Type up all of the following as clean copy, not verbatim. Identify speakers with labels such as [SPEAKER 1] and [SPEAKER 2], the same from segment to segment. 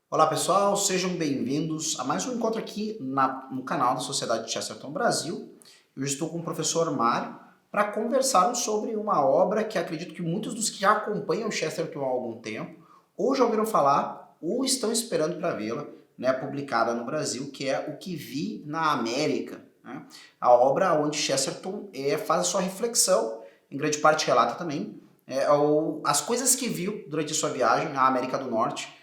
[SPEAKER 1] Olá pessoal, sejam bem-vindos a mais um encontro aqui no canal da Sociedade Chesterton Brasil. Eu estou com o professor Mário para conversarmos sobre uma obra que acredito que muitos dos que já acompanham o Chesterton há algum tempo ou já ouviram falar ou estão esperando para vê-la, né, publicada no Brasil, que é O que Vi na América, né? A obra onde Chesterton faz a sua reflexão, em grande parte relata também, as coisas que viu durante a sua viagem à América do Norte,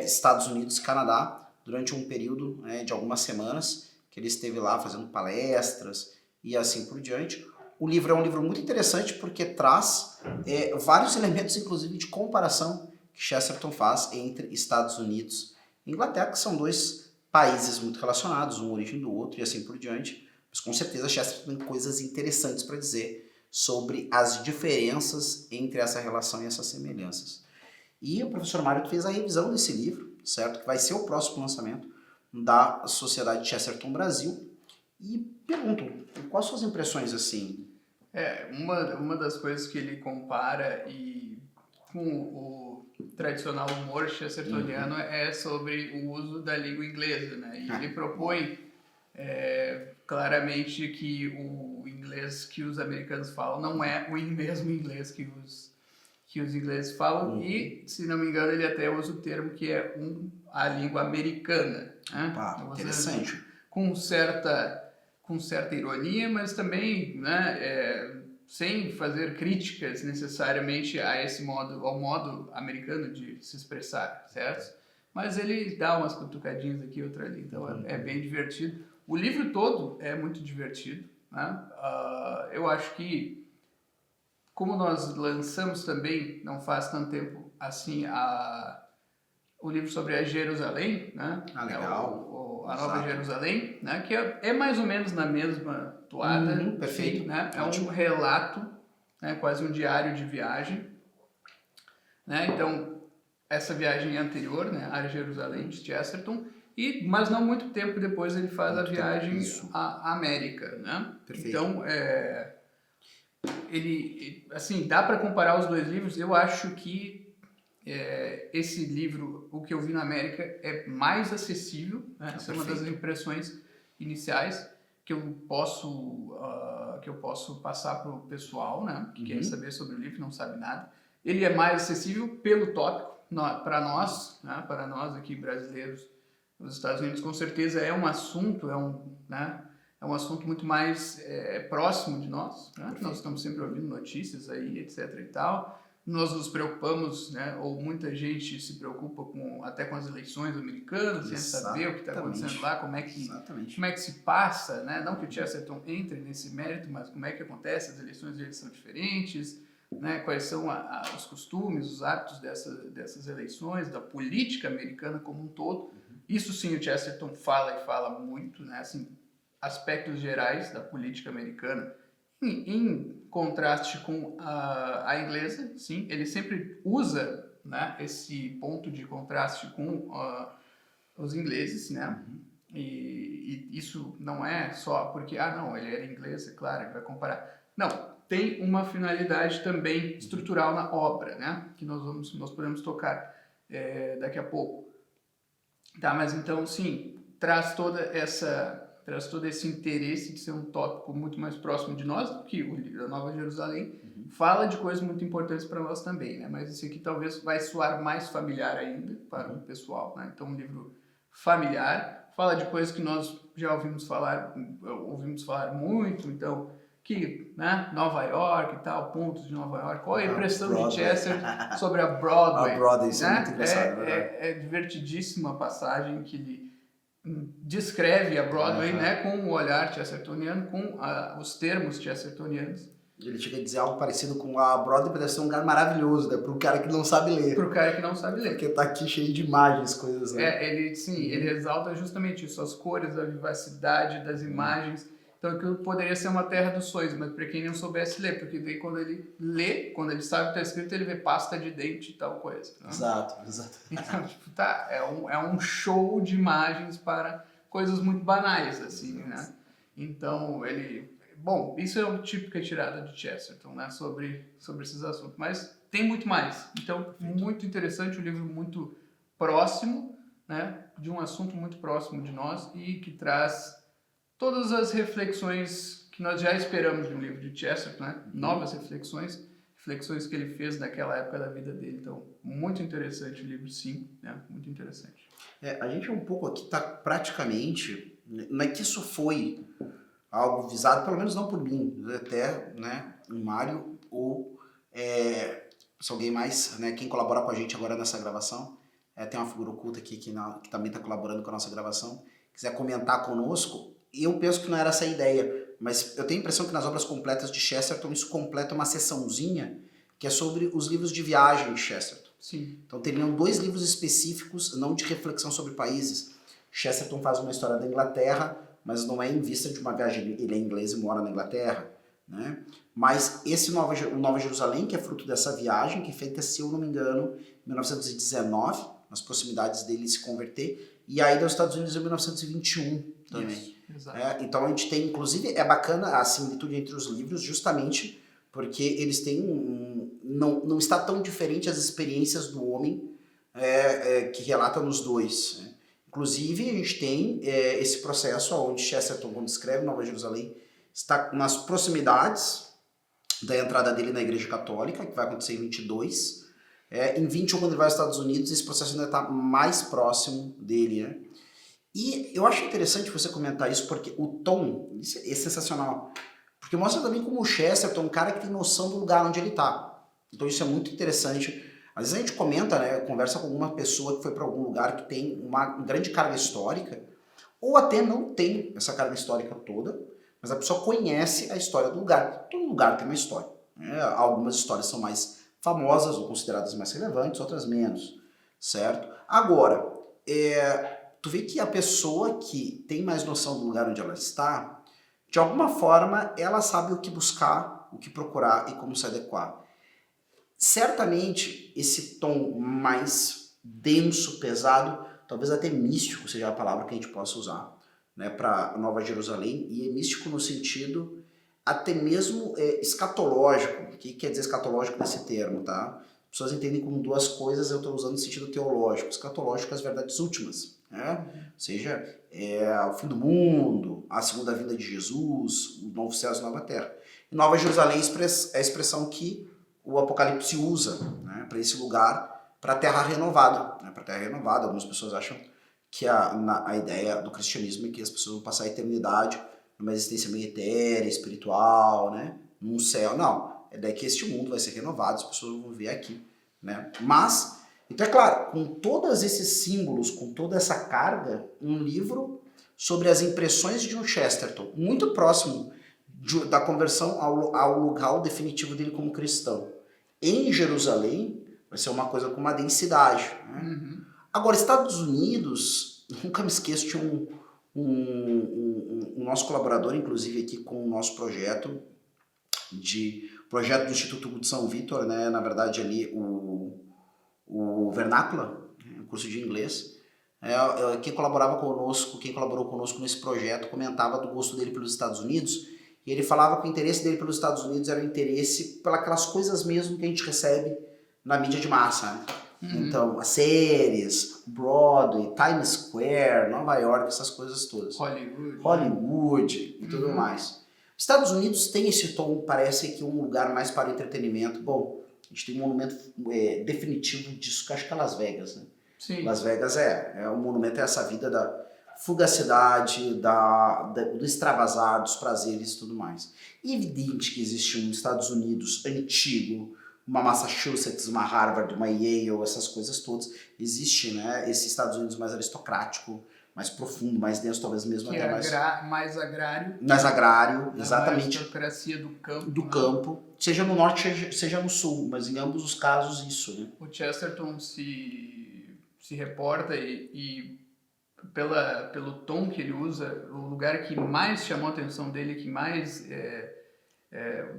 [SPEAKER 1] Estados Unidos e Canadá, durante um período de algumas semanas, que ele esteve lá fazendo palestras e assim por diante. O livro é um livro muito interessante porque traz vários elementos, inclusive, de comparação que Chesterton faz entre Estados Unidos e Inglaterra, que são dois países muito relacionados, um origem do outro e assim por diante. Mas com certeza Chesterton tem coisas interessantes para dizer sobre as diferenças entre essa relação e essas semelhanças. E o professor Mário fez a revisão desse livro, certo? Que vai ser o próximo lançamento da Sociedade Chesterton Brasil. E pergunto, quais suas impressões assim?
[SPEAKER 2] Uma das coisas que ele compara com o tradicional humor chestertoniano é sobre o uso da língua inglesa, né? E ele propõe claramente que o inglês que os americanos falam não é o mesmo inglês que os ingleses falam, e, se não me engano, ele até usa o termo que é a língua americana, né?
[SPEAKER 1] Interessante.
[SPEAKER 2] Com certa ironia, mas também, né, sem fazer críticas necessariamente ao modo americano de se expressar, certo? Mas ele dá umas cutucadinhas aqui e outra ali, então é bem divertido. O livro todo é muito divertido, né? Eu acho que, como nós lançamos também, não faz tanto tempo assim, o livro sobre a Jerusalém, né?
[SPEAKER 1] Legal.
[SPEAKER 2] A Nova Jerusalém, né? Que é mais ou menos na mesma toada,
[SPEAKER 1] Perfeito.
[SPEAKER 2] sim, né? É
[SPEAKER 1] Ótimo.
[SPEAKER 2] um relato, né? Quase um diário de viagem, né? Então, essa viagem anterior, né? A Jerusalém de Chesterton, mas não muito tempo depois ele faz a viagem à América, né?
[SPEAKER 1] Perfeito.
[SPEAKER 2] Então, ele, assim, dá para comparar os dois livros. Eu acho que esse livro, O que eu vi na América, é mais acessível, né? Essa é uma das impressões iniciais que eu posso passar para o pessoal, né? Que quer saber sobre o livro e não sabe nada. Ele é mais acessível pelo tópico, para nós, né? Para nós aqui brasileiros nos Estados Unidos, com certeza é um assunto, né? É um assunto muito mais próximo de nós, né? Nós estamos sempre ouvindo notícias aí, etc e tal. Nós nos preocupamos, né, ou muita gente se preocupa até com as eleições americanas, sem saber o que está acontecendo lá, como é que se passa, né? Não que o Chesterton entre nesse mérito, mas como é que acontece, as eleições deles são diferentes, né? Quais são os costumes, os hábitos dessas eleições, da política americana como um todo. Isso sim o Chesterton fala muito, né? Assim, aspectos gerais da política americana, em contraste com a inglesa, sim, ele sempre usa, né, esse ponto de contraste com os ingleses, né? E isso não é só porque, não, ele era inglês, é claro, ele vai comparar. Não, tem uma finalidade também estrutural na obra, né? Que nós podemos tocar daqui a pouco. Tá, mas então, sim, traz todo esse interesse de ser um tópico muito mais próximo de nós do que o livro da Nova Jerusalém. Fala de coisas muito importantes para nós também, né? Mas esse aqui talvez vai soar mais familiar ainda para o pessoal, né? Então, um livro familiar, fala de coisas que nós já ouvimos falar muito, então, né, Nova York e tal, pontos de Nova York. Qual é a impressão de Chester sobre a Broadway?
[SPEAKER 1] A Broadway, isso
[SPEAKER 2] né?
[SPEAKER 1] É muito engraçado,
[SPEAKER 2] é divertidíssima a passagem que ele descreve a Broadway, né, com o olhar chestertoniano, com os termos chestertonianos.
[SPEAKER 1] Ele chega a dizer algo parecido com a Broadway deve ser um lugar maravilhoso, né? Para o cara que não sabe ler.
[SPEAKER 2] Para o cara que não sabe ler.
[SPEAKER 1] Porque tá aqui cheio de imagens, coisas, né?
[SPEAKER 2] Ele exalta justamente isso, as cores, a vivacidade das imagens. Então aquilo poderia ser uma terra dos sonhos, mas para quem não soubesse ler, porque daí quando ele lê, quando ele sabe o que está escrito, ele vê pasta de dente e tal coisa. Né?
[SPEAKER 1] Exato.
[SPEAKER 2] Então, é um show de imagens para coisas muito banais, assim, né? Então, bom, isso é uma típica tirada de Chesterton, né? Sobre esses assuntos, mas tem muito mais. Então, muito interessante, um livro muito próximo, né, de um assunto muito próximo de nós e que traz todas as reflexões que nós já esperamos de um livro de Chesterton, né? Novas reflexões que ele fez naquela época da vida dele. Então, muito interessante o livro, sim, né? Muito interessante.
[SPEAKER 1] A gente um pouco aqui está praticamente, não é que isso foi algo visado, pelo menos não por mim, até, né, o Mário ou se alguém mais, né, quem colabora com a gente agora nessa gravação, tem uma figura oculta aqui que também está colaborando com a nossa gravação, quiser comentar conosco, eu penso que não era essa a ideia, mas eu tenho a impressão que nas obras completas de Chesterton isso completa uma seçãozinha que é sobre os livros de viagem de Chesterton.
[SPEAKER 2] Sim.
[SPEAKER 1] Então teriam 2 livros específicos, não de reflexão sobre países. Chesterton faz uma história da Inglaterra, mas não é em vista de uma viagem, ele é inglês e mora na Inglaterra, né? Mas esse Nova Jerusalém, que é fruto dessa viagem, que é feita, se eu não me engano, em 1919, nas proximidades dele se converter, e aí dos Estados Unidos em 1921 também.
[SPEAKER 2] Isso, exato.
[SPEAKER 1] Então a gente tem, inclusive, é bacana a similitude entre os livros, justamente porque eles têm não está tão diferente as experiências do homem que relata nos dois, né? Inclusive, a gente tem esse processo onde Chesterton, quando escreve Nova Jerusalém, está nas proximidades da entrada dele na Igreja Católica, que vai acontecer em 22. Em 21, quando ele vai aos Estados Unidos, esse processo ainda está mais próximo dele, né? E eu acho interessante você comentar isso, porque o tom, isso é sensacional, porque mostra também como o Chesterton é um cara que tem noção do lugar onde ele está. Então isso é muito interessante. Às vezes a gente comenta, né, conversa com alguma pessoa que foi para algum lugar que tem uma grande carga histórica, ou até não tem essa carga histórica toda, mas a pessoa conhece a história do lugar. Todo lugar tem uma história, né? Algumas histórias são mais famosas ou consideradas mais relevantes, outras menos, certo? Agora, tu vê que a pessoa que tem mais noção do lugar onde ela está, de alguma forma, ela sabe o que buscar, o que procurar e como se adequar. Certamente, esse tom mais denso, pesado, talvez até místico seja a palavra que a gente possa usar, né, para Nova Jerusalém, e é místico no sentido até mesmo escatológico. O que quer dizer escatológico nesse termo, tá? As pessoas entendem como 2 coisas, eu estou usando no sentido teológico. Escatológico, as verdades últimas, né? Ou seja, o fim do mundo, a segunda vinda de Jesus, o novo céu e a nova terra. E Nova Jerusalém é a expressão que o Apocalipse usa, né, para esse lugar, para a terra renovada. Né, para a terra renovada, algumas pessoas acham que a ideia do cristianismo é que as pessoas vão passar a eternidade numa existência meio etérea, espiritual, né, num céu. Não, é daí que este mundo vai ser renovado, as pessoas vão viver aqui. Né? Mas, então é claro, com todos esses símbolos, com toda essa carga, um livro sobre as impressões de um Chesterton, muito próximo da conversão ao local definitivo dele como cristão. Em Jerusalém, vai ser uma coisa com uma densidade. Né?
[SPEAKER 2] Uhum.
[SPEAKER 1] Agora, Estados Unidos, nunca me esqueço, tinha um nosso colaborador, inclusive aqui com o nosso projeto do Instituto Hugo de São Vitor, né? Na verdade ali o Vernácula, o curso de inglês, quem colaborou conosco nesse projeto comentava do gosto dele pelos Estados Unidos. E ele falava que o interesse dele pelos Estados Unidos era o interesse pelas coisas mesmo que a gente recebe na mídia de massa. Né? Uhum. Então, as séries, Broadway, Times Square, Nova York, essas coisas todas. Hollywood e tudo mais. Os Estados Unidos tem esse tom, parece que um lugar mais para o entretenimento. Bom, a gente tem um monumento definitivo disso, que acho que é Las Vegas. Né?
[SPEAKER 2] Sim.
[SPEAKER 1] Las Vegas um monumento a essa vida da fugacidade, do extravasar, dos prazeres e tudo mais. É evidente que existe um Estados Unidos antigo, uma Massachusetts, uma Harvard, uma Yale, essas coisas todas. Existe, né, esse Estados Unidos mais aristocrático, mais profundo, mais denso, talvez mesmo
[SPEAKER 2] que
[SPEAKER 1] até
[SPEAKER 2] mais agrário.
[SPEAKER 1] Mais agrário, exatamente.
[SPEAKER 2] A aristocracia do campo.
[SPEAKER 1] Do campo, seja no norte, seja no sul, mas em ambos os casos isso. Né?
[SPEAKER 2] O Chesterton se reporta e pelo tom que ele usa, o lugar que mais chamou a atenção dele, que mais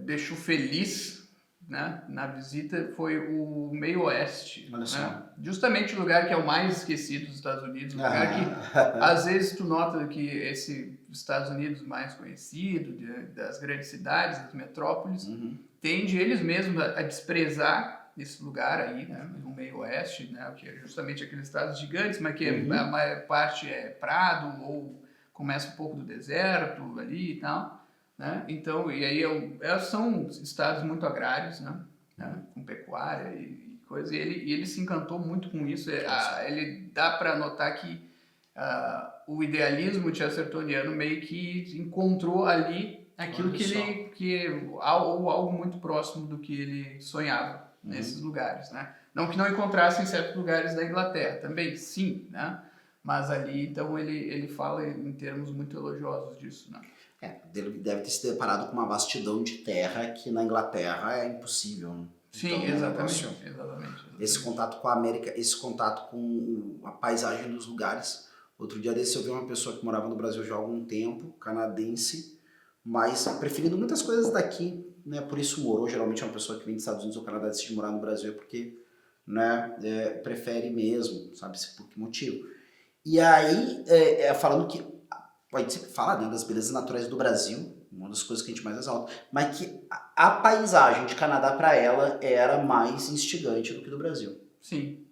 [SPEAKER 2] deixou feliz, né, na visita, foi o meio oeste. Né? Justamente o lugar que é o mais esquecido dos Estados Unidos, o lugar que às vezes tu nota que esse Estados Unidos mais conhecido, das grandes cidades, das metrópoles, tende eles mesmos a desprezar nesse lugar aí, né, no meio oeste, né, que é justamente aqueles estados gigantes, mas que a maior parte é prado ou começa um pouco do deserto ali e tal, né? Então, e aí são estados muito agrários, né, com pecuária e coisa, e ele se encantou muito com isso. Ele dá para notar que o idealismo chestertoniano meio que encontrou ali aquilo ou algo muito próximo do que ele sonhava nesses lugares, né? Não que não encontrasse em certos lugares da Inglaterra, também sim, né? Mas ali, então, ele fala em termos muito elogiosos disso, né?
[SPEAKER 1] Ele deve ter se deparado com uma vastidão de terra que na Inglaterra é impossível, né?
[SPEAKER 2] Sim,
[SPEAKER 1] então,
[SPEAKER 2] exatamente.
[SPEAKER 1] Esse contato com a América, esse contato com a paisagem dos lugares. Outro dia desse eu vi uma pessoa que morava no Brasil já há algum tempo, canadense, mas preferindo muitas coisas daqui, né? Por isso morou. Geralmente é uma pessoa que vem dos Estados Unidos ou Canadá decide morar no Brasil porque, né, prefere mesmo, sabe-se por que motivo. E aí, falando que, pode sempre falar, né, das belezas naturais do Brasil, uma das coisas que a gente mais exalta, mas que a paisagem de Canadá para ela era mais instigante do que do Brasil.
[SPEAKER 2] Sim.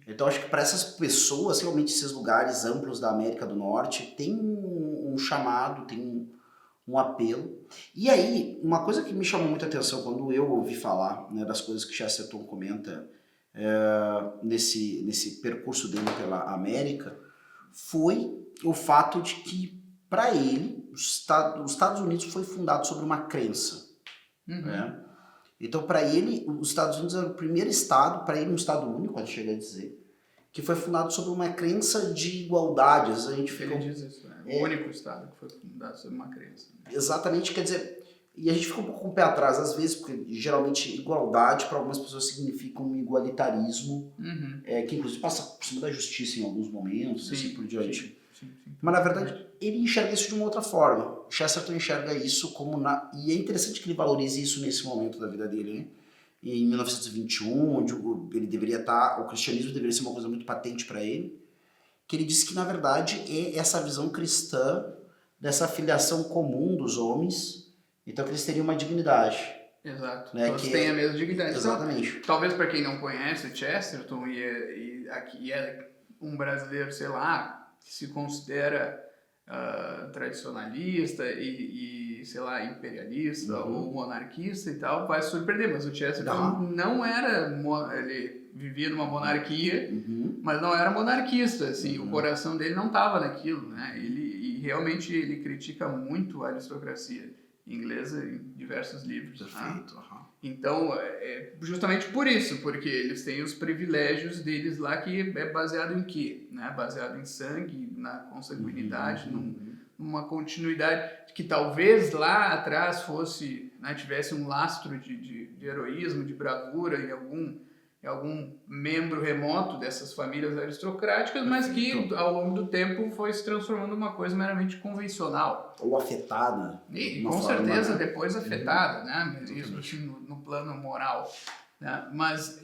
[SPEAKER 1] Então acho que para essas pessoas, realmente esses lugares amplos da América do Norte, tem um chamado, tem um apelo. E aí, uma coisa que me chamou muita atenção quando eu ouvi falar, né, das coisas que Chesterton comenta nesse percurso dele pela América, foi o fato de que, para ele, os Estados Unidos foi fundado sobre uma crença. Né? Então, para ele, os Estados Unidos era o primeiro estado, para ele um estado único, ele chega a dizer, que foi fundado sobre uma crença de igualdade. Às vezes a gente fica...
[SPEAKER 2] Ele diz isso, né? O único estado que foi fundado sobre uma crença.
[SPEAKER 1] Exatamente, quer dizer... E a gente fica um pouco com o pé atrás, às vezes, porque geralmente igualdade para algumas pessoas significa um igualitarismo, que inclusive passa por cima da justiça em alguns momentos, assim por diante.
[SPEAKER 2] Sim.
[SPEAKER 1] Mas na verdade, ele enxerga isso de uma outra forma. Chesterton enxerga isso como... E é interessante que ele valorize isso nesse momento da vida dele, né? Em 1921, onde ele deveria estar... O cristianismo deveria ser uma coisa muito patente para ele. Que ele disse que, na verdade, é essa visão cristã dessa filiação comum dos homens. Então, que eles teriam uma dignidade.
[SPEAKER 2] Exato. Né? Todos têm a mesma dignidade.
[SPEAKER 1] Exatamente.
[SPEAKER 2] Então, talvez para quem não conhece Chesterton e é um brasileiro, sei lá, que se considera tradicionalista e, sei lá, imperialista ou monarquista e tal, vai se surpreender. Mas o Chesterton não era... Ele vivia numa monarquia, mas não era monarquista. Assim, o coração dele não estava naquilo. Né? Realmente ele critica muito a aristocracia inglesa em diversos livros.
[SPEAKER 1] Perfeito.
[SPEAKER 2] Então, justamente por isso, porque eles têm os privilégios deles lá, que é baseado em quê? Né? Baseado em sangue, na consanguinidade, numa continuidade que talvez lá atrás fosse, né, tivesse um lastro de heroísmo, de bravura em algum membro remoto dessas famílias aristocráticas, mas que ao longo do tempo foi se transformando numa coisa meramente convencional.
[SPEAKER 1] Ou afetada.
[SPEAKER 2] E com certeza depois afetada, né? Isso assim, no plano moral. Né? Mas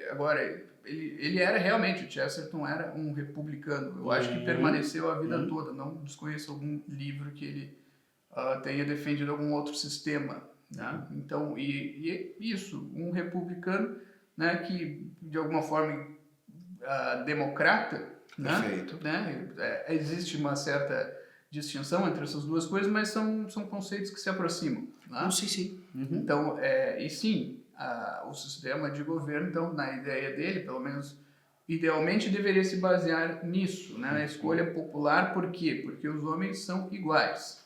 [SPEAKER 2] agora, ele era realmente, o Chesterton era um republicano. Eu acho que permaneceu a vida toda. Não desconheço algum livro que ele tenha defendido algum outro sistema. Né? Então, isso, um republicano, né, que de alguma forma democrata,
[SPEAKER 1] Perfeito.
[SPEAKER 2] Né? Existe uma certa distinção entre essas duas coisas, mas são conceitos que se aproximam. Né?
[SPEAKER 1] Sim.
[SPEAKER 2] Então, e sim, o sistema de governo, então, na ideia dele, pelo menos idealmente, deveria se basear nisso, né? Na escolha popular. Por quê? Porque os homens são iguais.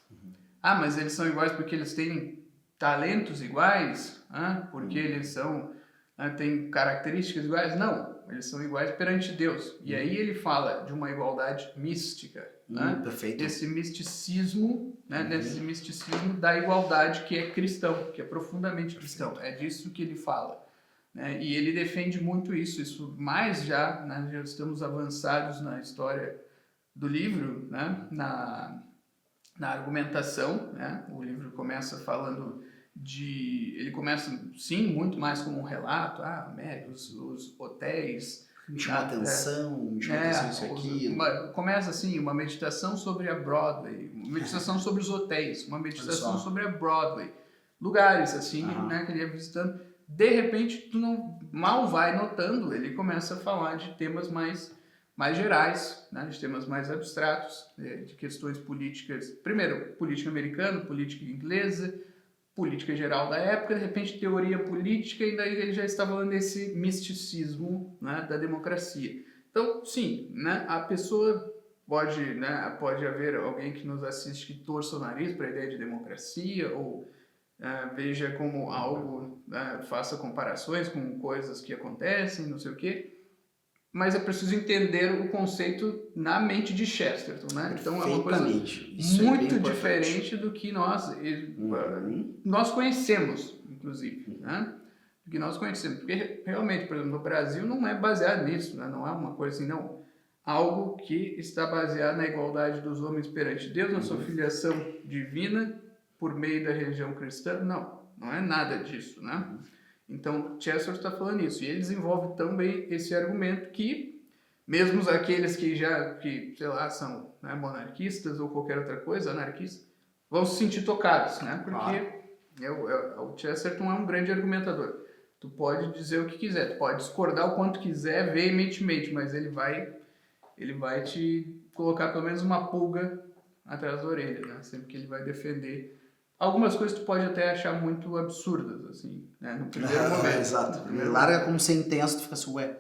[SPEAKER 2] Mas eles são iguais porque eles têm talentos iguais? Porque eles têm características iguais? Não, eles são iguais perante Deus. E aí ele fala de uma igualdade mística.
[SPEAKER 1] Perfeito.
[SPEAKER 2] Esse misticismo, né? Desse misticismo da igualdade que é cristão, que é profundamente cristão. É disso que ele fala. Né? E ele defende muito isso mais já, né? Já estamos avançados na história do livro, né? Na argumentação. Né? O livro começa falando ele começa, sim, muito mais como um relato, os hotéis...
[SPEAKER 1] Me chamou atenção, isso aqui.
[SPEAKER 2] Começa assim, uma meditação sobre a Broadway, uma meditação sobre os hotéis, uma meditação sobre a Broadway. Lugares assim, né, que ele ia visitando. de repente tu não mal vai notando, ele começa a falar de temas mais gerais, né, de temas mais abstratos, de questões políticas, primeiro política americana, política inglesa, política geral da época, de repente teoria política, e daí ele já está falando desse misticismo, né, da democracia. Então, sim, né, a pessoa pode, né, pode haver alguém que nos assiste que torça o nariz para a ideia de democracia, ou veja como algo, faça comparações com coisas que acontecem, não sei o quê, mas é preciso entender o conceito na mente de Chesterton, né? Então é uma coisa muito diferente do que nós conhecemos, inclusive, né? Do que nós conhecemos, porque realmente, por exemplo, no Brasil não é baseado nisso, né? Não é uma coisa assim, não. Algo que está baseado na igualdade dos homens perante Deus, na sua filiação divina por meio da religião cristã, não é nada disso, né? Então, Chesterton está falando isso, e ele desenvolve também esse argumento que, mesmo aqueles que sei lá, são, né, monarquistas ou qualquer outra coisa, anarquistas, vão se sentir tocados, né? Porque o Chesterton é um grande argumentador. Tu pode dizer o que quiser, tu pode discordar o quanto quiser, veementemente, mas ele vai te colocar pelo menos uma pulga atrás da orelha, né? Sempre que ele vai defender. Algumas coisas tu pode até achar muito absurdas, assim, né? No primeiro momento.
[SPEAKER 1] Exato. Ele larga como sentença, tu fica assim, ué.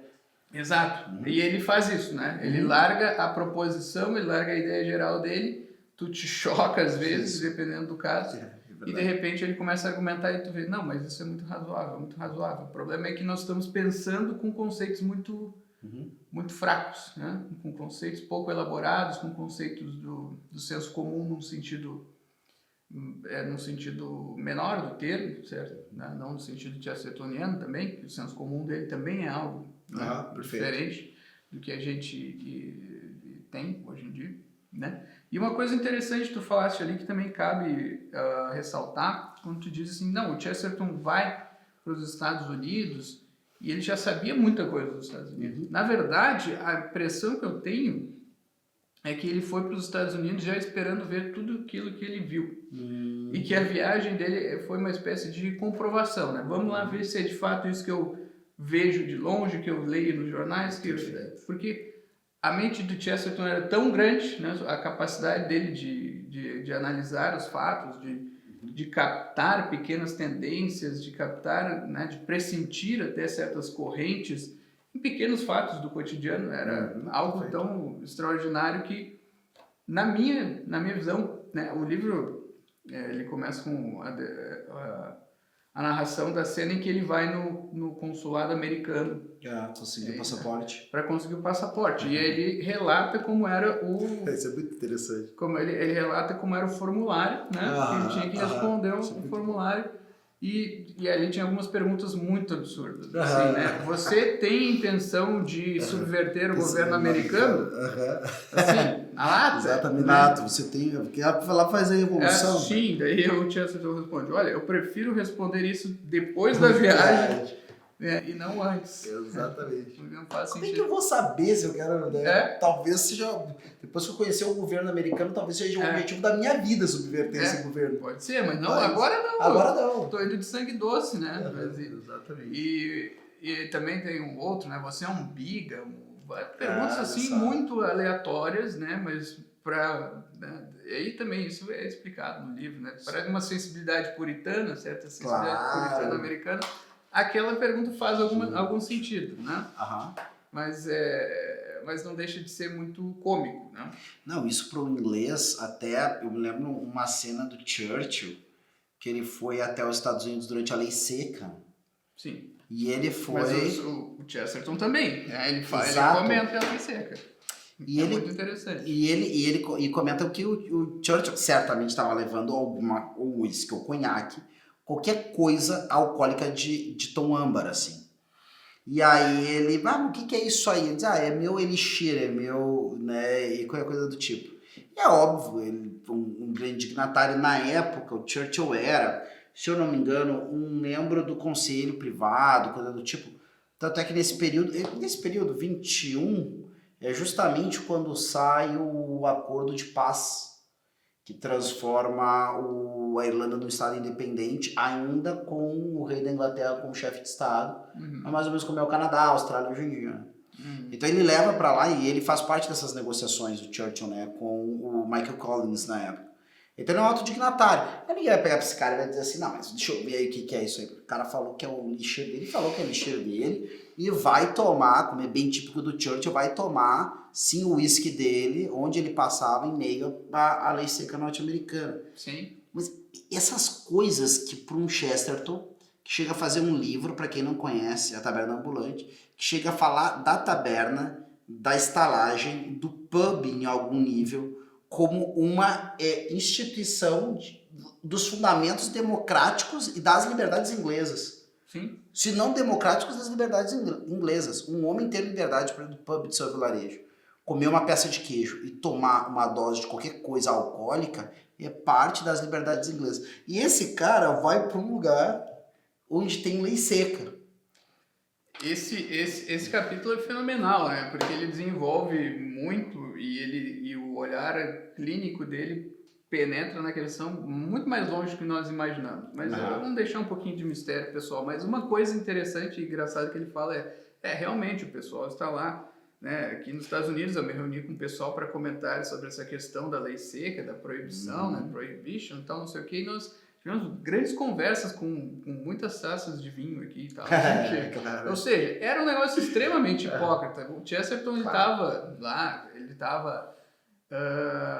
[SPEAKER 2] Exato. E ele faz isso, né? Ele larga a proposição, ele larga a ideia geral dele, tu te choca às vezes, dependendo do caso, e de repente ele começa a argumentar e tu vê, não, mas isso é muito razoável, muito razoável. O problema é que nós estamos pensando com conceitos muito fracos, né? Com conceitos pouco elaborados, com conceitos do senso comum num sentido menor do termo, certo? Não no sentido chestertoniano também, que o senso comum dele também é algo, né, diferente do que a gente tem hoje em dia, né? E uma coisa interessante que tu falaste ali que também cabe ressaltar, quando tu diz assim, não, o Chesterton vai para os Estados Unidos e ele já sabia muita coisa dos Estados Unidos. Na verdade, a impressão que eu tenho é que ele foi para os Estados Unidos já esperando ver tudo aquilo que ele viu. E que a viagem dele foi uma espécie de comprovação, né? Vamos lá ver se é de fato isso que eu vejo de longe, que eu leio nos jornais, porque a mente do Chesterton era tão grande, né? A capacidade dele de analisar os fatos, de captar pequenas tendências, de captar, né? De pressentir até certas correntes em pequenos fatos do cotidiano, era algo tão extraordinário que, na minha visão, né, o livro ele começa com a narração da cena em que ele vai no consulado americano
[SPEAKER 1] conseguir o passaporte.
[SPEAKER 2] Para conseguir o passaporte. E ele relata como era
[SPEAKER 1] Isso é muito interessante.
[SPEAKER 2] Como ele relata como era o formulário, né? Que ele tinha que responder o formulário. E ali tinha algumas perguntas muito absurdas. Assim, né? Você tem intenção de subverter o governo americano? Assim, na lata?
[SPEAKER 1] Exatamente,
[SPEAKER 2] né?
[SPEAKER 1] Você tem... Porque lá faz a revolução.
[SPEAKER 2] Sim, daí o Chesterton responde, olha, eu prefiro responder isso depois da viagem e não antes.
[SPEAKER 1] Exatamente.
[SPEAKER 2] Não faz
[SPEAKER 1] Como é que eu vou saber se eu quero... Né? Talvez seja... Depois que eu conhecer o governo americano, talvez seja o objetivo da minha vida subverter esse governo.
[SPEAKER 2] Pode ser, mas não, agora não.
[SPEAKER 1] Agora não.
[SPEAKER 2] Tô indo de sangue doce, né?
[SPEAKER 1] Exatamente.
[SPEAKER 2] E também tem um outro, né? Você é um biga? Perguntas assim muito aleatórias, né? Mas né? E aí também isso é explicado no livro, né? Parece uma sensibilidade puritana, certa sensibilidade puritana americana. Aquela pergunta faz algum sentido, né? Mas não deixa de ser muito cômico, né?
[SPEAKER 1] Não, isso para o inglês, até eu me lembro uma cena do Churchill, que ele foi até os Estados Unidos durante a Lei Seca.
[SPEAKER 2] Sim.
[SPEAKER 1] E ele foi...
[SPEAKER 2] Mas o Chesterton também, né? Ele comenta a Lei Seca.
[SPEAKER 1] E ele,
[SPEAKER 2] muito interessante.
[SPEAKER 1] E ele comenta que o Churchill certamente estava levando ou uísque ou conhaque, qualquer coisa alcoólica de tom âmbar, assim. E aí ele, o que é isso aí? Ele diz, é meu elixir, é meu, né, e qualquer coisa do tipo. E é óbvio, ele, um grande dignatário na época, o Churchill era, se eu não me engano, um membro do conselho privado, coisa do tipo. Tanto é que nesse período 21, é justamente quando sai o acordo de paz. que transforma a Irlanda num estado independente, ainda com o rei da Inglaterra como chefe de estado, mas mais ou menos como é o Canadá, a Austrália hoje em dia, né? Então ele leva para lá e ele faz parte dessas negociações do Churchill, né, com o Michael Collins na época. Então ele é um autodignatário. Aí ninguém vai pegar pra esse cara e vai dizer assim, não, mas deixa eu ver aí o que é isso aí. O cara falou que é o lixeiro dele, falou que é o lixeiro dele, e vai tomar, como é bem típico do Churchill, vai tomar, sim, o uísque dele, onde ele passava em meio à lei seca norte-americana.
[SPEAKER 2] Sim.
[SPEAKER 1] Mas essas coisas que para um Chesterton, que chega a fazer um livro, para quem não conhece, A Taberna Ambulante, que chega a falar da taberna, da estalagem, do pub em algum nível, como uma instituição dos fundamentos democráticos e das liberdades inglesas.
[SPEAKER 2] Sim.
[SPEAKER 1] Se não democráticos, das liberdades inglesas. Um homem ter liberdade para ir do pub de seu vilarejo, comer uma peça de queijo e tomar uma dose de qualquer coisa alcoólica é parte das liberdades inglesas. E esse cara vai para um lugar onde tem lei seca.
[SPEAKER 2] Esse capítulo é fenomenal, né? Porque ele desenvolve muito e o olhar clínico dele penetra na questão muito mais longe do que nós imaginamos. Mas vamos deixar um pouquinho de mistério, pessoal. Mas uma coisa interessante e engraçada que ele fala é realmente o pessoal está lá, né? Aqui nos Estados Unidos eu me reuni com o pessoal para comentar sobre essa questão da lei seca, da proibição, né? Prohibition e tal, não sei o que, e nós tivemos grandes conversas com muitas taças de vinho aqui e tal.
[SPEAKER 1] Claro.
[SPEAKER 2] Ou seja, era um negócio extremamente hipócrita. O Chesterton, ele estava lá, ele estava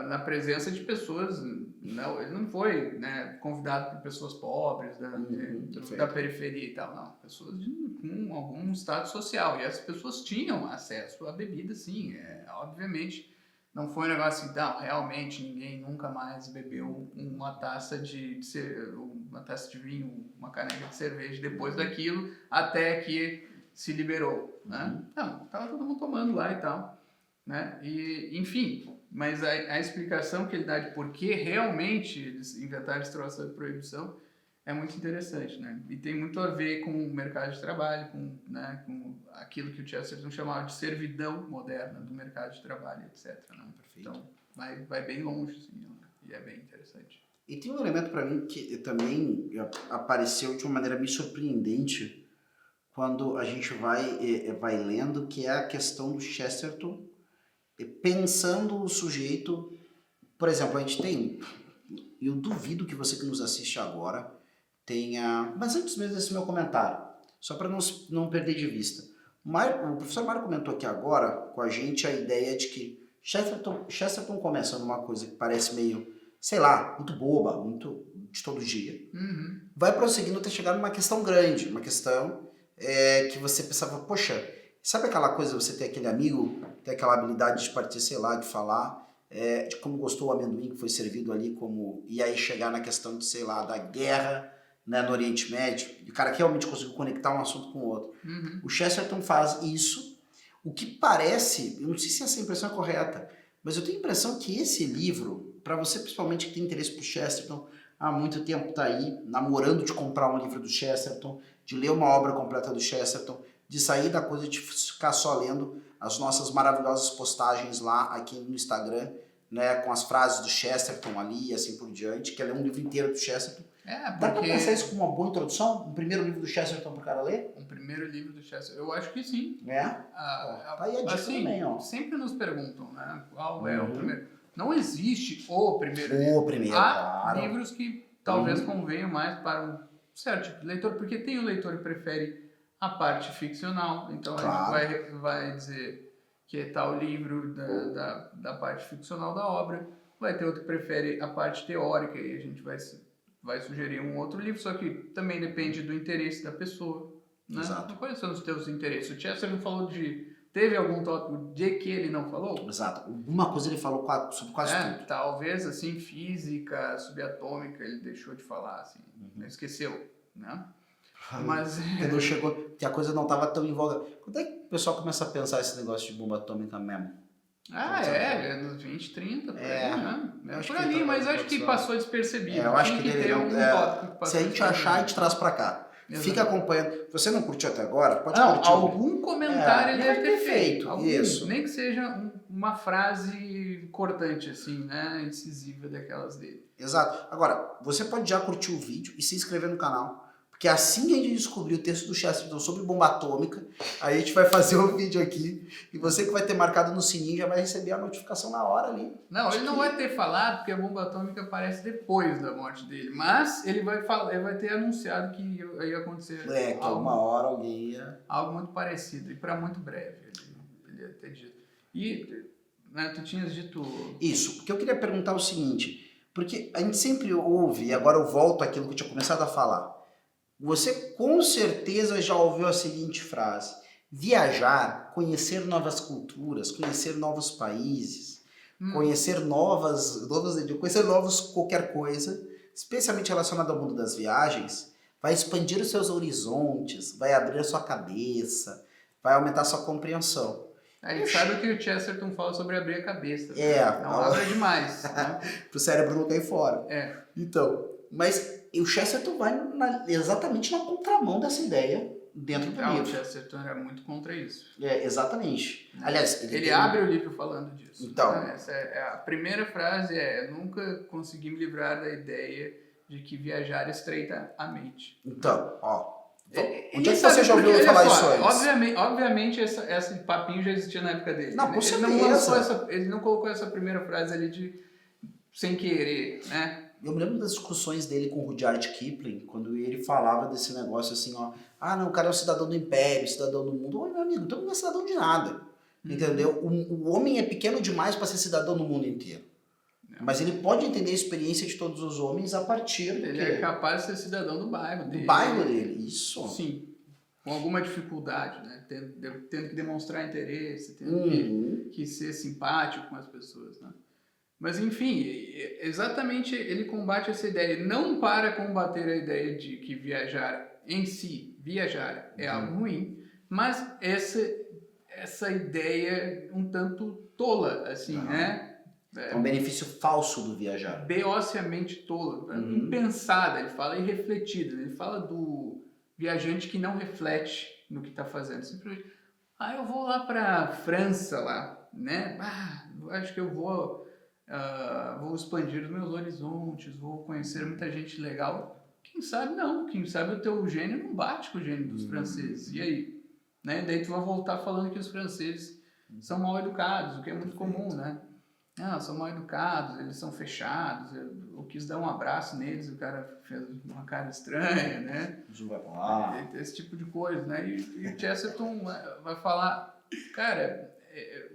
[SPEAKER 2] na presença de pessoas, não, ele não foi, né, convidado por pessoas pobres da periferia e tal, não, pessoas com algum status social, e essas pessoas tinham acesso à bebida, sim, obviamente. Não foi um negócio assim, não, realmente ninguém nunca mais bebeu uma taça de vinho, uma caneca de cerveja depois daquilo, até que se liberou, né? Não, estava todo mundo tomando lá e tal, né? E, enfim, mas a explicação que ele dá de por que realmente eles inventaram esse troço da proibição é muito interessante, né? E tem muito a ver com o mercado de trabalho, né, com aquilo que o Chesterton chamava de servidão moderna do mercado de trabalho, etc. Né? Então, vai bem longe, assim, e é bem interessante.
[SPEAKER 1] E tem um elemento para mim que também apareceu de uma maneira meio surpreendente quando a gente vai lendo, que é a questão do Chesterton pensando o sujeito. Por exemplo, a gente tem, eu duvido que você que nos assiste agora tenha, mas antes mesmo desse meu comentário, só para não perder de vista, o professor Mário comentou aqui agora com a gente a ideia de que Chesterton começa numa coisa que parece meio, sei lá, muito boba, muito de todo dia, vai prosseguindo até chegar numa questão grande, uma questão que você pensava, poxa, sabe aquela coisa, você ter aquele amigo, ter aquela habilidade de partir, sei lá, de falar, de como gostou o amendoim que foi servido ali, e aí chegar na questão de, sei lá, da guerra, né, no Oriente Médio, e o cara que realmente conseguiu conectar um assunto com o outro. O Chesterton faz isso, o que parece, eu não sei se essa impressão é correta, mas eu tenho a impressão que esse livro, para você principalmente que tem interesse por Chesterton, há muito tempo está aí, namorando de comprar um livro do Chesterton, de ler uma obra completa do Chesterton, de sair da coisa de ficar só lendo as nossas maravilhosas postagens lá aqui no Instagram, né, com as frases do Chesterton ali e assim por diante, que é ler um livro inteiro do Chesterton. Dá pra pensar isso como uma boa introdução? Um primeiro livro do Chesterton pro cara ler?
[SPEAKER 2] Um primeiro livro do Chesterton? Eu acho que sim.
[SPEAKER 1] Tá aí a dica
[SPEAKER 2] assim,
[SPEAKER 1] também, ó.
[SPEAKER 2] Sempre nos perguntam, né, qual é o primeiro. Não existe o primeiro livro.
[SPEAKER 1] Há
[SPEAKER 2] livros que talvez convenham mais para um certo tipo de leitor, porque tem o leitor que prefere a parte ficcional, então a gente vai dizer que é tal livro da parte ficcional da obra, vai ter outro que prefere a parte teórica, e a gente vai sugerir um outro livro, só que também depende do interesse da pessoa, né?
[SPEAKER 1] Exato.
[SPEAKER 2] Quais são os teus interesses? O Chesterton falou teve algum tópico de que ele não falou?
[SPEAKER 1] Exato. Alguma coisa ele falou sobre quase tudo.
[SPEAKER 2] Talvez, assim, física, subatômica, ele deixou de falar, assim, esqueceu, né? Mas
[SPEAKER 1] Não chegou, que a coisa não estava tão em voga. Quando é que o pessoal começa a pensar esse negócio de bomba atômica mesmo?
[SPEAKER 2] Nos 20, 30, por aí, né?
[SPEAKER 1] Por
[SPEAKER 2] ali, mas acho que passou despercebido.
[SPEAKER 1] Eu acho que
[SPEAKER 2] ter um tópico que passou.
[SPEAKER 1] se a gente achar, a gente traz pra cá. Fica acompanhando. Se você não curtiu até agora, pode
[SPEAKER 2] Não,
[SPEAKER 1] curtir.
[SPEAKER 2] algum comentário ele deve ter feito.
[SPEAKER 1] Isso.
[SPEAKER 2] Nem que seja uma frase cortante, assim, né? Incisiva daquelas dele.
[SPEAKER 1] Exato. Agora, você pode já curtir o vídeo e se inscrever no canal. Porque assim que a gente descobrir o texto do Chesterton sobre bomba atômica, aí a gente vai fazer um vídeo aqui e você que vai ter marcado no sininho já vai receber a notificação na hora ali.
[SPEAKER 2] Não, ele não vai ter falado porque a bomba atômica aparece depois da morte dele, mas ele vai ter anunciado que ia acontecer
[SPEAKER 1] que alguma hora alguém ia...
[SPEAKER 2] Algo muito parecido e para muito breve, ele ia ter dito. E né, tu tinhas dito...
[SPEAKER 1] Isso, porque eu queria perguntar o seguinte, porque a gente sempre ouve, e agora eu volto àquilo que eu tinha começado a falar, você com certeza já ouviu a seguinte frase: viajar, conhecer novas culturas, conhecer novos países, conhecer conhecer novos qualquer coisa, especialmente relacionado ao mundo das viagens, vai expandir os seus horizontes, vai abrir a sua cabeça, vai aumentar a sua compreensão.
[SPEAKER 2] Aí sabe o que o Chesterton fala sobre abrir a cabeça. Não
[SPEAKER 1] abra
[SPEAKER 2] demais. Né?
[SPEAKER 1] Pro cérebro não cair fora.
[SPEAKER 2] Então,
[SPEAKER 1] mas o Chesterton vai exatamente na contramão dessa ideia dentro do livro.
[SPEAKER 2] O Chesterton era muito contra isso.
[SPEAKER 1] Exatamente. Aliás,
[SPEAKER 2] ele abre o livro falando disso.
[SPEAKER 1] Então,
[SPEAKER 2] essa a primeira frase nunca consegui me livrar da ideia de que viajar estreita a mente.
[SPEAKER 1] Então, onde é que você já ouviu falar isso antes?
[SPEAKER 2] Obviamente esse papinho já existia na época dele.
[SPEAKER 1] Não, com certeza.
[SPEAKER 2] Ele não colocou essa primeira frase ali sem querer, né?
[SPEAKER 1] Eu me lembro das discussões dele com o Rudyard Kipling, quando ele falava desse negócio assim, o cara é um cidadão do império, cidadão do mundo. Oi, meu amigo, então não é cidadão de nada, entendeu? O homem é pequeno demais para ser cidadão no mundo inteiro. Mas ele pode entender a experiência de todos os homens a partir do
[SPEAKER 2] Ele é capaz de ser cidadão do bairro dele.
[SPEAKER 1] Do bairro dele, isso.
[SPEAKER 2] Sim, com alguma dificuldade, né? Tendo que demonstrar interesse, tendo que ser simpático com as pessoas, né? Mas, enfim, exatamente ele combate essa ideia. Não para combater a ideia de que viajar em si, é algo ruim, mas essa ideia um tanto tola, assim, né?
[SPEAKER 1] É um benefício falso do viajar.
[SPEAKER 2] Beociamente tola, impensada, ele fala irrefletida. Ele fala do viajante que não reflete no que está fazendo. Simplesmente, eu vou lá para a França, lá, né? Acho que eu vou expandir os meus horizontes, vou conhecer muita gente legal. Quem sabe não, quem sabe o teu gênio não bate com o gênio dos franceses. E aí? Né? Daí tu vai voltar falando que os franceses são mal educados, o que é muito comum, né? São mal educados, eles são fechados, eu quis dar um abraço neles, o cara fez uma cara estranha, né?
[SPEAKER 1] Não vai falar.
[SPEAKER 2] Esse tipo de coisa, né? E o Chesterton vai falar, cara,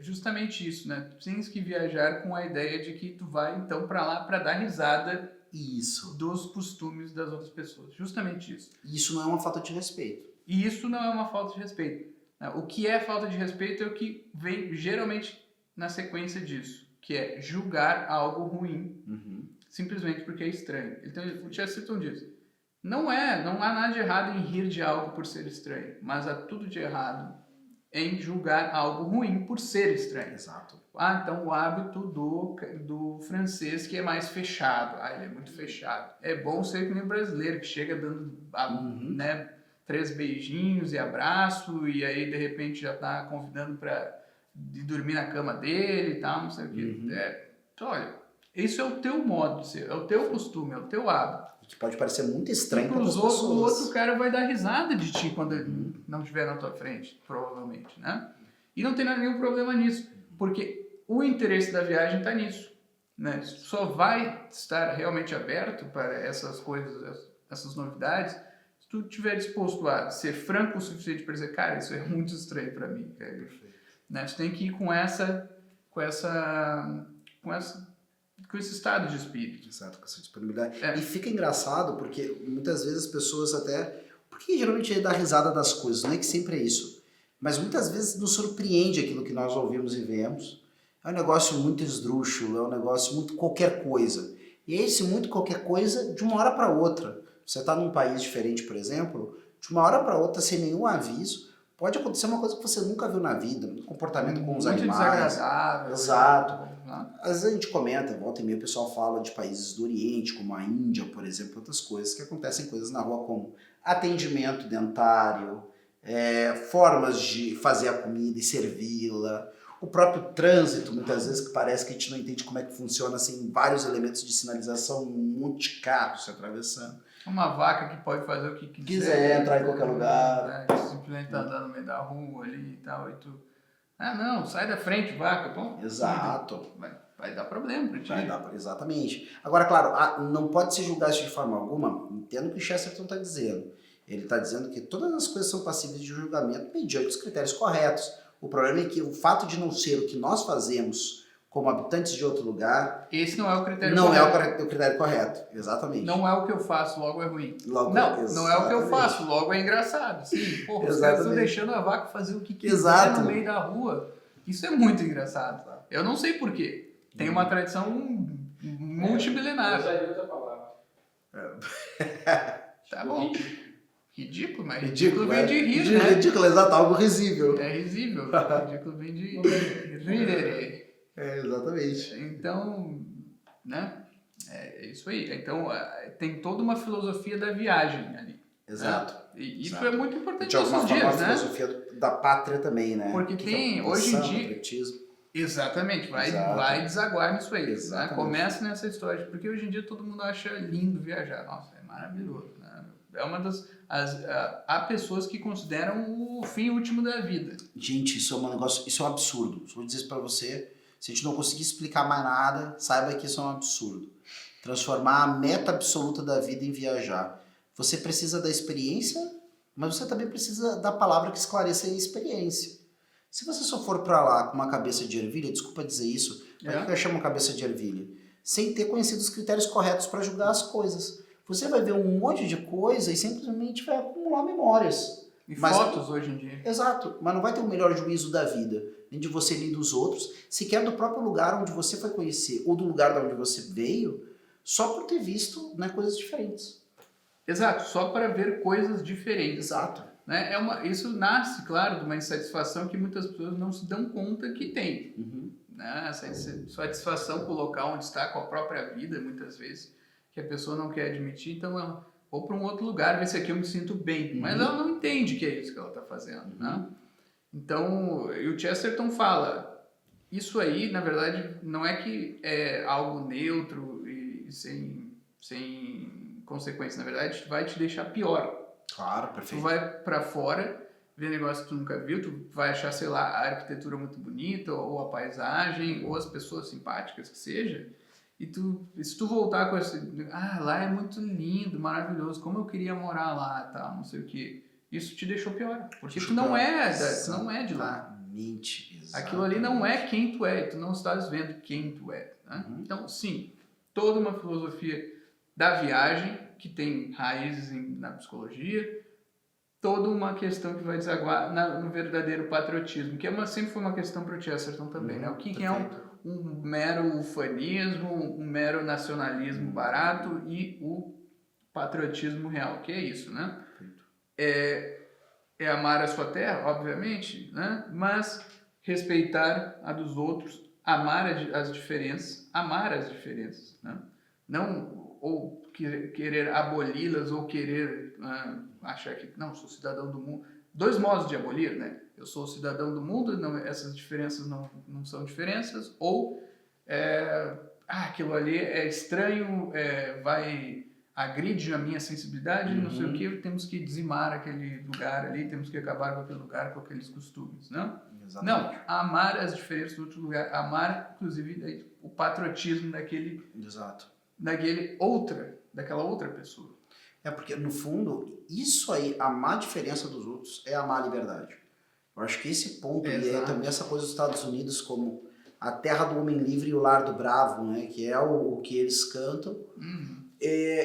[SPEAKER 2] justamente isso, né? Tu tens que viajar com a ideia de que tu vai então para lá para dar risada dos costumes das outras pessoas. Justamente isso.
[SPEAKER 1] Isso não é uma falta de respeito.
[SPEAKER 2] E isso não é uma falta de respeito. O que é falta de respeito é o que vem geralmente na sequência disso, que é julgar algo ruim, simplesmente porque é estranho. Então o Chesterton diz, não há nada de errado em rir de algo por ser estranho, mas há tudo de errado em julgar algo ruim por ser estranho.
[SPEAKER 1] Exato.
[SPEAKER 2] Então o hábito do francês que é mais fechado. Ele é muito fechado. É bom ser que nem o brasileiro, que chega dando né, 3 beijinhos e abraço, e aí de repente já está convidando para dormir na cama dele e tal, não sei o quê. Então, olha, isso é o teu modo de ser, é o teu costume, é o teu hábito.
[SPEAKER 1] Que pode parecer muito estranho para as
[SPEAKER 2] pessoas. O outro cara vai dar risada de ti quando ele não estiver na tua frente, provavelmente, né? E não tem nenhum problema nisso, porque o interesse da viagem está nisso, né? Só vai estar realmente aberto para essas coisas, essas novidades, se tu estiver disposto a ser franco o suficiente para dizer, cara, isso é muito estranho para mim, cara. Né? Tu tem que ir com esse estado de espírito.
[SPEAKER 1] Exato, com essa disponibilidade. E fica engraçado porque muitas vezes as pessoas até... Porque geralmente dá risada das coisas, não é que sempre é isso. Mas muitas vezes nos surpreende aquilo que nós ouvimos e vemos. É um negócio muito esdrúxulo, é um negócio muito qualquer coisa. E é esse muito qualquer coisa de uma hora para outra. Você está num país diferente, por exemplo, de uma hora para outra, sem nenhum aviso, pode acontecer uma coisa que você nunca viu na vida, um comportamento com os animais.
[SPEAKER 2] Muito desagradável.
[SPEAKER 1] Exato. Às vezes a gente comenta, volta e meia o pessoal fala de países do Oriente, como a Índia, por exemplo, outras coisas, que acontecem coisas na rua como atendimento dentário, formas de fazer a comida e servi-la, o próprio trânsito, muitas vezes, que parece que a gente não entende como é que funciona, assim, vários elementos de sinalização, um monte de carro se atravessando.
[SPEAKER 2] Uma vaca que pode fazer o que
[SPEAKER 1] quiser entrar em qualquer lugar.
[SPEAKER 2] Que simplesmente tá andando no meio da rua ali e tal, e tu... Ah, não, sai da frente, vaca. Bom,
[SPEAKER 1] exato.
[SPEAKER 2] Vai dar problema pra ti.
[SPEAKER 1] Exatamente. Agora, claro, não pode se julgar isso de forma alguma. Entendo o que o Chesterton está dizendo. Ele está dizendo que todas as coisas são passíveis de julgamento mediante os critérios corretos. O problema é que o fato de não ser o que nós fazemos como habitantes de outro lugar...
[SPEAKER 2] Esse não é o critério
[SPEAKER 1] correto. Não
[SPEAKER 2] é
[SPEAKER 1] o critério correto, exatamente.
[SPEAKER 2] Não é o que eu faço, logo é ruim.
[SPEAKER 1] Não
[SPEAKER 2] é o que eu faço, logo é engraçado. Sim, porra, os caras estão deixando a vaca fazer o que quiser no meio da rua. Isso é muito engraçado. Eu não sei por quê. Tem uma tradição multimilenar.
[SPEAKER 3] Usaria outra palavra.
[SPEAKER 2] Tá bom. Ridículo, mas
[SPEAKER 1] ridículo
[SPEAKER 2] vem de rir, né?
[SPEAKER 1] Ridículo, exato, algo risível.
[SPEAKER 2] É risível. Ridículo vem de rir.
[SPEAKER 1] Exatamente.
[SPEAKER 2] Então, né? É isso aí. Então, tem toda uma filosofia da viagem ali.
[SPEAKER 1] Exato.
[SPEAKER 2] Né? E isso é muito importante
[SPEAKER 1] de alguma
[SPEAKER 2] nesses
[SPEAKER 1] forma,
[SPEAKER 2] dias,
[SPEAKER 1] a filosofia da pátria também, né?
[SPEAKER 2] Porque tem, hoje em dia...
[SPEAKER 1] patriotismo.
[SPEAKER 2] Exatamente, vai desaguar nisso aí. Né? Começa nessa história, porque hoje em dia todo mundo acha lindo viajar. Nossa, é maravilhoso. Né? É uma das... há pessoas que consideram o fim último da vida.
[SPEAKER 1] Gente, isso é um absurdo. Vou dizer isso pra você, se a gente não conseguir explicar mais nada, saiba que isso é um absurdo. Transformar a meta absoluta da vida em viajar. Você precisa da experiência, mas você também precisa da palavra que esclareça a experiência. Se você só for pra lá com uma cabeça de ervilha, desculpa dizer isso, mas que eu chamo cabeça de ervilha? Sem ter conhecido os critérios corretos para julgar as coisas. Você vai ver um monte de coisa e simplesmente vai acumular memórias.
[SPEAKER 2] Fotos hoje em dia.
[SPEAKER 1] Exato, mas não vai ter o melhor juízo da vida, nem de você nem dos outros, sequer do próprio lugar onde você foi conhecer, ou do lugar de onde você veio, só por ter visto, né, coisas diferentes.
[SPEAKER 2] Exato, só para ver coisas diferentes.
[SPEAKER 1] Exato.
[SPEAKER 2] Né? Isso nasce, claro, de uma insatisfação que muitas pessoas não se dão conta que tem. Né? Essa insatisfação com o local onde está, com a própria vida, muitas vezes, que a pessoa não quer admitir, então ela ou para um outro lugar, ver se aqui eu me sinto bem. Mas ela não entende que é isso que ela está fazendo. Né? Então, e o Chesterton fala, isso aí, na verdade, não é que é algo neutro e sem consequência. Na verdade, vai te deixar pior.
[SPEAKER 1] Claro, perfeito.
[SPEAKER 2] Tu vai pra fora, ver negócio que tu nunca viu, tu vai achar, sei lá, a arquitetura muito bonita, ou a paisagem, ou as pessoas simpáticas que seja, e se tu voltar com esse, lá é muito lindo, maravilhoso, como eu queria morar lá, tal, não sei o que, isso te deixou pior, porque tu não é de lá. Aquilo ali não é quem tu é, tu não estás vendo quem tu é. Né? Então, sim, toda uma filosofia da viagem, que tem raízes na psicologia, toda uma questão que vai desaguar no verdadeiro patriotismo, que sempre foi uma questão para o Chesterton também. Né? O que é um mero ufanismo, um mero nacionalismo barato e o patriotismo real, que é isso, né? É amar a sua terra, obviamente, né? Mas respeitar a dos outros, amar as diferenças, né? Não ou querer aboli-las ou querer achar que não, sou cidadão do mundo. Dois modos de abolir, né? Eu sou cidadão do mundo, não, essas diferenças não são diferenças, ou aquilo ali é estranho, agride a minha sensibilidade, não sei o que, temos que dizimar aquele lugar ali, temos que acabar com aquele lugar, com aqueles costumes, né?
[SPEAKER 1] Exatamente.
[SPEAKER 2] Não, amar as diferenças do outro lugar, amar, inclusive, o patriotismo daquele...
[SPEAKER 1] Exato.
[SPEAKER 2] Daquela outra pessoa.
[SPEAKER 1] Porque, no fundo, isso aí, amar a diferença dos outros, é amar a liberdade. Eu acho que esse ponto, e é também essa coisa dos Estados Unidos como a terra do homem livre e o lar do bravo, né, que é o que eles cantam.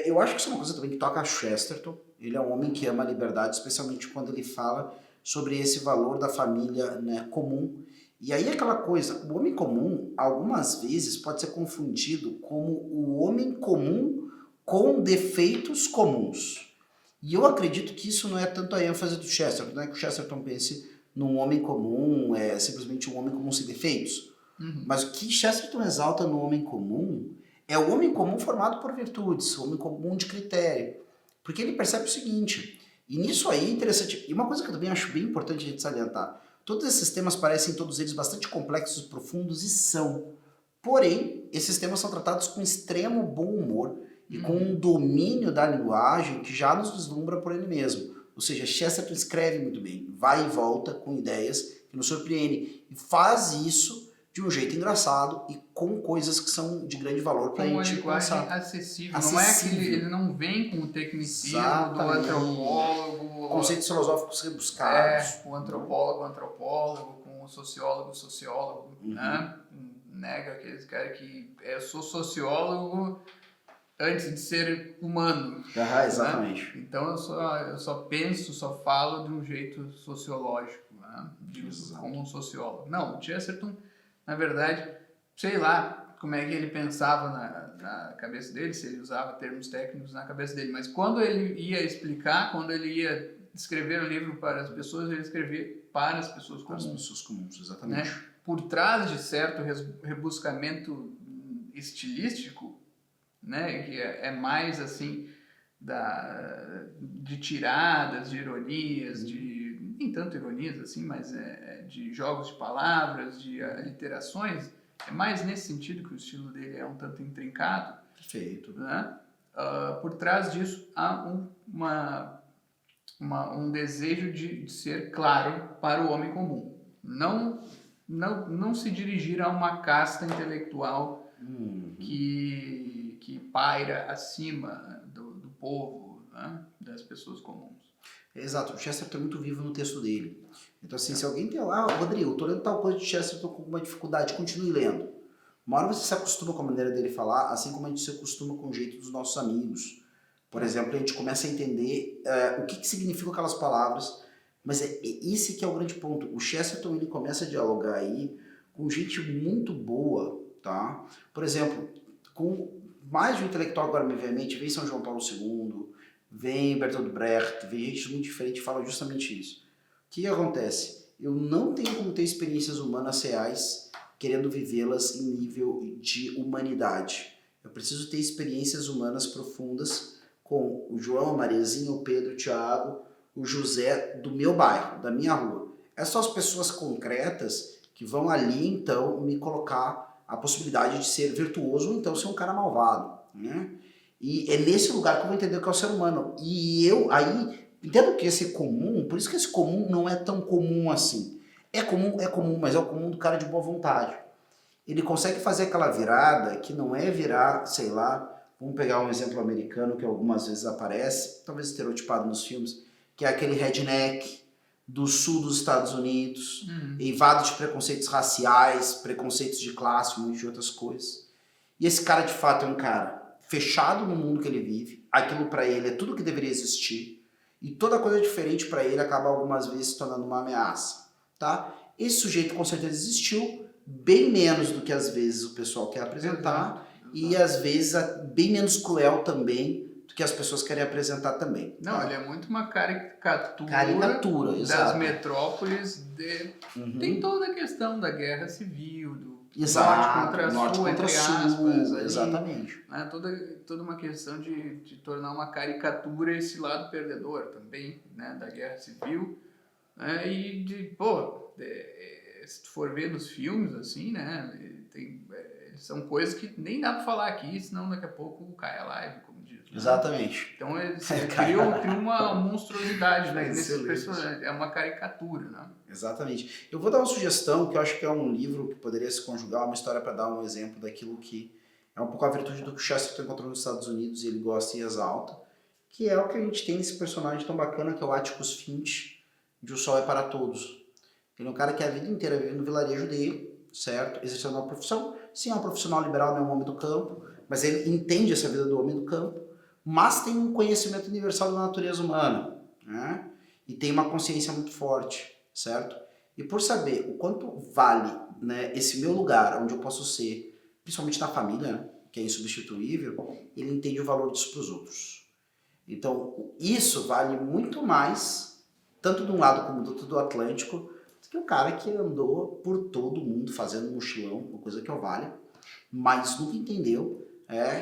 [SPEAKER 1] Eu acho que isso é uma coisa também que toca a Chesterton. Ele é um homem que ama a liberdade, especialmente quando ele fala sobre esse valor da família, né, comum. E aí aquela coisa, o homem comum, algumas vezes, pode ser confundido como o homem comum com defeitos comuns. E eu acredito que isso não é tanto a ênfase do Chesterton, não é que o Chesterton pense num homem comum, simplesmente um homem comum sem defeitos. Mas o que Chesterton exalta no homem comum é o homem comum formado por virtudes, o homem comum de critério. Porque ele percebe o seguinte, E nisso aí é interessante. E uma coisa que eu também acho bem importante a gente salientar. Todos esses temas parecem todos eles bastante complexos e profundos e são. Porém, esses temas são tratados com extremo bom humor e com um domínio da linguagem que já nos deslumbra por ele mesmo. Ou seja, Chesterton escreve muito bem, vai e volta com ideias que nos surpreendem e faz isso de um jeito engraçado e com coisas que são de grande valor para a
[SPEAKER 2] Com uma
[SPEAKER 1] gente
[SPEAKER 2] linguagem
[SPEAKER 1] pensar.
[SPEAKER 2] acessível. Não é que ele não vem com o tecnicismo do antropólogo.
[SPEAKER 1] Conceitos filosóficos rebuscados.
[SPEAKER 2] O antropólogo, com o sociólogo, né? Nega aqueles caras que eu sou sociólogo antes de ser humano.
[SPEAKER 1] Exatamente.
[SPEAKER 2] Né? Então eu só penso, só falo de um jeito sociológico, né? Como um sociólogo. Não, o Chesterton, na verdade, sei lá como é que ele pensava na cabeça dele, se ele usava termos técnicos na cabeça dele, mas quando ele ia explicar, quando ele ia escrever o livro para as pessoas, ele escrevia para as pessoas comuns.
[SPEAKER 1] Para as pessoas comuns, exatamente.
[SPEAKER 2] Né? Por trás de certo rebuscamento estilístico, né, que é mais assim de tiradas, de ironias, nem tanto ironias assim, mas de jogos de palavras, de aliterações, é mais nesse sentido que o estilo dele é um tanto intrincado.
[SPEAKER 1] Perfeito.
[SPEAKER 2] Né? Por trás disso há um desejo de ser claro para o homem comum. Não se dirigir a uma casta intelectual que paira acima do povo, né? Das pessoas comuns.
[SPEAKER 1] Exato, o Chesterton é muito vivo no texto dele. Então assim, se alguém tem lá, Rodrigo, eu tô lendo tal coisa de Chesterton com alguma dificuldade, continue lendo. Uma hora você se acostuma com a maneira dele falar, assim como a gente se acostuma com o jeito dos nossos amigos. Por exemplo, a gente começa a entender o que significam aquelas palavras, mas esse que é o grande ponto. O Chesterton, ele começa a dialogar aí com gente muito boa, tá? Por exemplo, com mais de um intelectual agora me vem à mente, vem São João Paulo II, vem Bertolt Brecht, vem gente muito diferente que fala justamente isso. O que acontece? Eu não tenho como ter experiências humanas reais querendo vivê-las em nível de humanidade. Eu preciso ter experiências humanas profundas com o João, a Mariazinha, o Pedro, o Thiago, o José do meu bairro, da minha rua. Essas são as pessoas concretas que vão ali, então, me colocar a possibilidade de ser virtuoso ou então ser um cara malvado, né? E é nesse lugar que eu vou entender o que é o ser humano. E eu aí entendo que esse comum, por isso que esse comum não é tão comum assim. É comum, mas é o comum do cara de boa vontade. Ele consegue fazer aquela virada que não é virar, sei lá, vamos pegar um exemplo americano que algumas vezes aparece, talvez estereotipado nos filmes, que é aquele redneck do sul dos Estados Unidos, eivado de preconceitos raciais, preconceitos de classe, um monte de outras coisas. E esse cara de fato é um cara fechado no mundo que ele vive, aquilo para ele é tudo que deveria existir, e toda coisa diferente para ele acaba algumas vezes se tornando uma ameaça, tá? Esse sujeito com certeza existiu, bem menos do que às vezes o pessoal quer apresentar, e às vezes bem menos cruel também do que as pessoas querem apresentar também.
[SPEAKER 2] Não, ele é muito uma caricatura das
[SPEAKER 1] exato.
[SPEAKER 2] Metrópoles. Tem toda a questão da guerra civil, do
[SPEAKER 1] norte contra sul,
[SPEAKER 2] aspas,
[SPEAKER 1] exatamente.
[SPEAKER 2] Né? Toda uma questão de tornar uma caricatura esse lado perdedor também, né? Da guerra civil. Né? E se tu for ver nos filmes, assim, né? São coisas que nem dá pra falar aqui, senão daqui a pouco cai a live, como diz. Né?
[SPEAKER 1] Exatamente.
[SPEAKER 2] Então eles criam uma monstruosidade, né? Nesse personagem. É uma caricatura, né?
[SPEAKER 1] Exatamente. Eu vou dar uma sugestão, que eu acho que é um livro que poderia se conjugar, uma história para dar um exemplo daquilo que é um pouco a virtude do que o Chesterton encontrou nos Estados Unidos e ele gosta e exalta, que é o que a gente tem nesse personagem tão bacana que é o Atticus Finch, de O Sol é para Todos. Ele é um cara que a vida inteira vive no vilarejo dele, certo? Exercendo uma profissão. Sim, é um profissional liberal, não é um homem do campo, mas ele entende essa vida do homem do campo, mas tem um conhecimento universal da natureza humana, né? E tem uma consciência muito forte, certo? E por saber o quanto vale, né, esse meu lugar, onde eu posso ser, principalmente na família, né, que é insubstituível, ele entende o valor disso para os outros. Então, isso vale muito mais, tanto de um lado como do outro do Atlântico, que o cara que andou por todo mundo fazendo mochilão, uma coisa que eu valha, mas nunca entendeu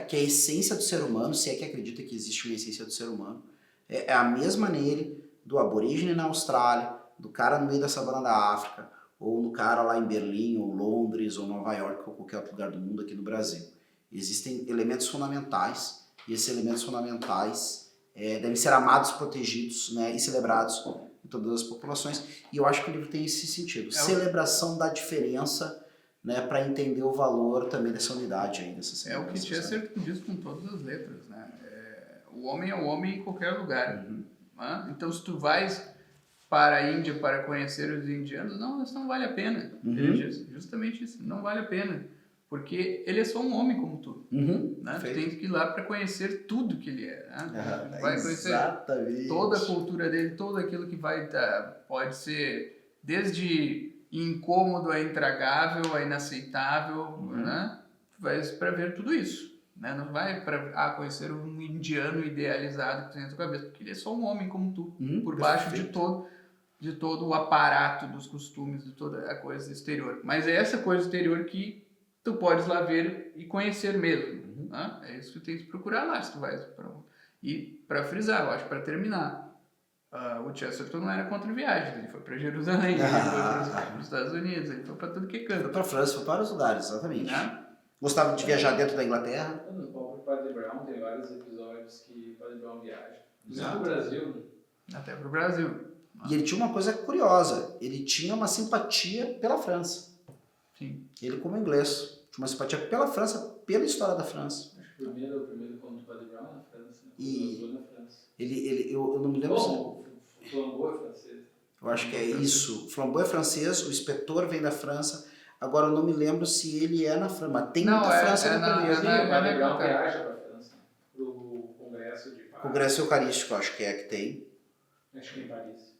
[SPEAKER 1] que a essência do ser humano, se é que acredita que existe uma essência do ser humano, É a mesma nele do aborígene na Austrália, do cara no meio da savana da África, ou no cara lá em Berlim, ou Londres, ou Nova York, ou qualquer outro lugar do mundo aqui no Brasil. Existem elementos fundamentais, e esses elementos fundamentais devem ser amados, protegidos, né, e celebrados em todas as populações. E eu acho que o livro tem esse sentido. Celebração da diferença, né, para entender o valor também dessa unidade aí, dessa celebração.
[SPEAKER 2] É o que Chesterton diz com todas as letras, né? O homem é o homem em qualquer lugar. Né? Então, se tu vais para a Índia para conhecer os indianos, não, isso não vale a pena. Ele diz justamente isso, não vale a pena. Porque ele é só um homem como tu. Né? Tu tem que ir lá para conhecer tudo que ele é. Né? Tu vai conhecer toda a cultura dele, tudo aquilo que vai dar. Pode ser desde incômodo a intragável, a inaceitável. Né? Tu vais para ver tudo isso. Né? Não vai para conhecer um indiano idealizado que tem na tua cabeça, porque ele é só um homem como tu, por baixo de todo o aparato dos costumes, de toda a coisa exterior. Mas é essa coisa exterior que tu podes lá ver e conhecer mesmo. Né? É isso que tu tem que procurar lá, se tu vais e para frisar, eu acho, para terminar, o Chesterton não era contra viagens, ele foi para Jerusalém, ele foi para os Estados Unidos, ele foi para tudo que canto.
[SPEAKER 1] Foi para a França, foi para vários lugares, exatamente. Gostava de viajar dentro da Inglaterra.
[SPEAKER 3] No próprio Padre Brown tem vários episódios que o Padre Brown viaja. Até pro Brasil.
[SPEAKER 2] Até pro Brasil.
[SPEAKER 1] E ele tinha uma coisa curiosa, ele tinha uma simpatia pela França.
[SPEAKER 2] Sim.
[SPEAKER 1] Ele, como inglês, tinha uma simpatia pela França, pela história da França.
[SPEAKER 3] Acho que o primeiro conto do Padre Brown é na França, né?
[SPEAKER 1] E
[SPEAKER 3] na França.
[SPEAKER 1] eu não me lembro
[SPEAKER 3] o Flambeau é francês.
[SPEAKER 1] Eu acho que é isso. O Flambeau é francês, o inspetor vem da França. Agora eu não me lembro se ele é na França, mas tem muita França no primeiro.
[SPEAKER 3] Sim, o Padre Brown viaja para a França, pro Congresso de Paris.
[SPEAKER 1] Congresso Eucarístico, acho que tem.
[SPEAKER 3] Acho que é em Paris.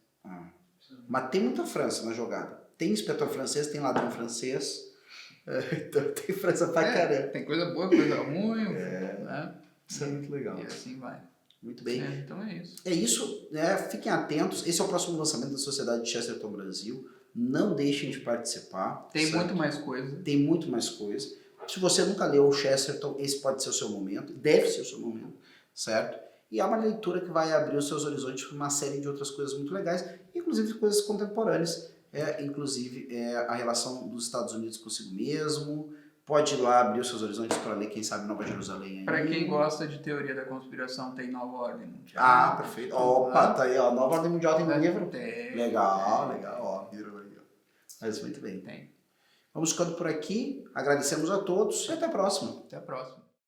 [SPEAKER 1] Mas tem muita França na jogada. Tem inspetor francês, tem ladrão francês. Então tem França pra caramba.
[SPEAKER 2] Tem coisa boa, coisa ruim. Né?
[SPEAKER 1] Isso é muito legal.
[SPEAKER 2] E assim vai.
[SPEAKER 1] Muito bem.
[SPEAKER 2] Então é isso.
[SPEAKER 1] É isso, né? Fiquem atentos. Esse é o próximo lançamento da Sociedade de Chesterton Brasil. Não deixem de participar.
[SPEAKER 2] Tem muito mais coisa.
[SPEAKER 1] Tem muito mais coisa. Se você nunca leu o Chesterton, esse pode ser o seu momento. Deve ser o seu momento, certo? E é uma leitura que vai abrir os seus horizontes para uma série de outras coisas muito legais, inclusive coisas contemporâneas, inclusive a relação dos Estados Unidos consigo mesmo. Pode ir lá abrir os seus horizontes para ler, quem sabe, Nova Jerusalém.
[SPEAKER 2] Para quem gosta de teoria da conspiração, tem Nova Ordem Mundial.
[SPEAKER 1] Perfeito. Opa, tá aí, ó. Nova Ordem Mundial tem livro?
[SPEAKER 2] Tem.
[SPEAKER 1] Legal, ó. Mas muito bem.
[SPEAKER 2] Tem.
[SPEAKER 1] Vamos ficando por aqui. Agradecemos a todos e até a próxima.
[SPEAKER 2] Até a próxima.